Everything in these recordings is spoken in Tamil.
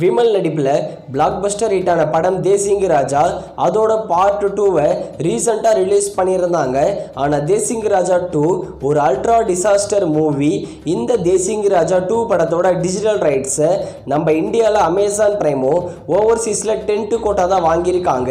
விமல் நடிப்பில் பிளாக் பஸ்டர் ஹிட்டான படம் தேசிங்கு ராஜா அதோட பார்ட் 2வை ரீசெண்டாக ரிலீஸ் பண்ணியிருந்தாங்க. ஆனால் தேசிங்கு ராஜா 2 ஒரு அல்ட்ரா டிசாஸ்டர் மூவி. இந்த தேசிங்கு ராஜா 2 படத்தோட டிஜிட்டல் ரைட்ஸை நம்ம இந்தியாவில் அமேசான் பிரைமோ ஓவர்சீஸில் 10 கோட்டா தான் வாங்கியிருக்காங்க.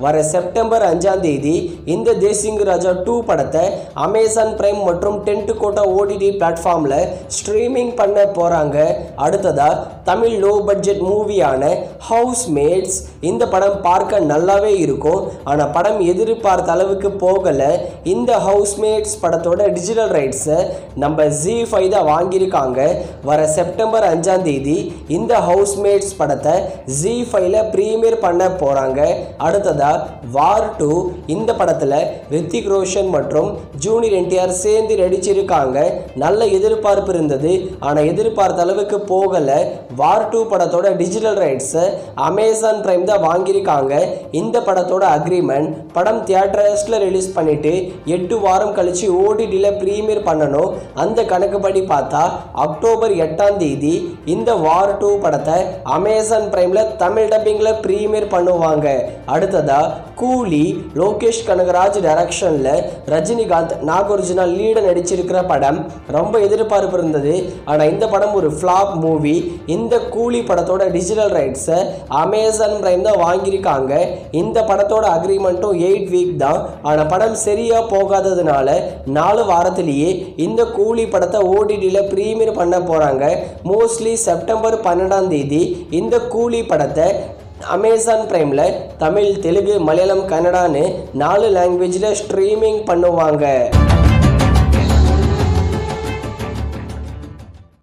வர செப்டம்பர் 5ஆம் தேதி இந்த தேசிங்கு ராஜா 2 படத்தை அமேசான் பிரைம் மற்றும் 10 கோட்டா ஓடிடி பிளாட்ஃபார்மில் ஸ்ட்ரீமிங் பண்ண போகிறாங்க. அடுத்ததாக தமிழ் லோ பட்ஜெட் மூவியான ஹவுஸ்மேட்ஸ். இந்த படம் பார்க்க நல்லாவே இருக்கும். ஆனால் படம் எதிர்பார்த்த அளவுக்கு போகலை. இந்த ஹவுஸ்மேட்ஸ் படத்தோட டிஜிட்டல் ரைட்ஸை நம்ம ZEE5 தான் வாங்கியிருக்காங்க. வர செப்டம்பர் 5ஆம் தேதி இந்த ஹவுஸ்மேட்ஸ் படத்தை ZEE5ல ப்ரீமியர் பண்ண போகிறாங்க. அடுத்ததாக வார் 2. இந்த படத்தில் ரித்திக் ரோஷன் மற்றும் ஜூனியர் NTR சேர்ந்து நடிச்சிருக்காங்க. நல்ல எதிர்பார்ப்பு இருந்தது. ஆனால் எதிர்பார்த்த அளவுக்கு போகலை. வார் 2 படத்தோட டிஜிட்டல் ரைட்ஸை அமேசான் பிரைம் தான் வாங்கியிருக்காங்க. இந்த படத்தோட அக்ரிமெண்ட் படம் தியேட்டர்ஸில் ரிலீஸ் பண்ணிட்டு 8 வாரம் கழிச்சு ஓடிடியில் ப்ரீமியர் பண்ணணும். அந்த கணக்குப்படி பார்த்தா அக்டோபர் 8ஆம் தேதி இந்த வார் 2 படத்தை அமேசான் பிரைமில் தமிழ் டப்பிங்கில் ப்ரீமியர் பண்ணுவாங்க. அடுத்ததா கூலி லோகேஷ் கனகராஜ் டைரக்ஷனில் ரஜினிகாந்த் நாகார்ஜுனா லீட நடிச்சிருக்கிற படம். ரொம்ப எதிர்பார்ப்பு இருந்தது. ஆனால் இந்த படம் ஒரு ஃப்ளாப் மூவி. இந்த கூலி படத்தோட டிஜிட்டல் ரைட்ஸை அமேசான் பிரைம் தான் வாங்கியிருக்காங்க. இந்த படத்தோட அக்ரிமெண்ட்டும் 8 வீக் தான். ஆனால் படம் சரியாக போகாததுனால 4 வாரத்திலேயே இந்த கூலி படத்தை ஓடிடியில் ப்ரீமியர் பண்ண போகிறாங்க. மோஸ்ட்லி செப்டம்பர் 12ஆம் தேதி இந்த கூலி படத்தை அமேசான் பிரைமில் தமிழ், தெலுங்கு, மலையாளம், கன்னடான்னு 4 லாங்குவேஜில் ஸ்ட்ரீமிங் பண்ணுவாங்க.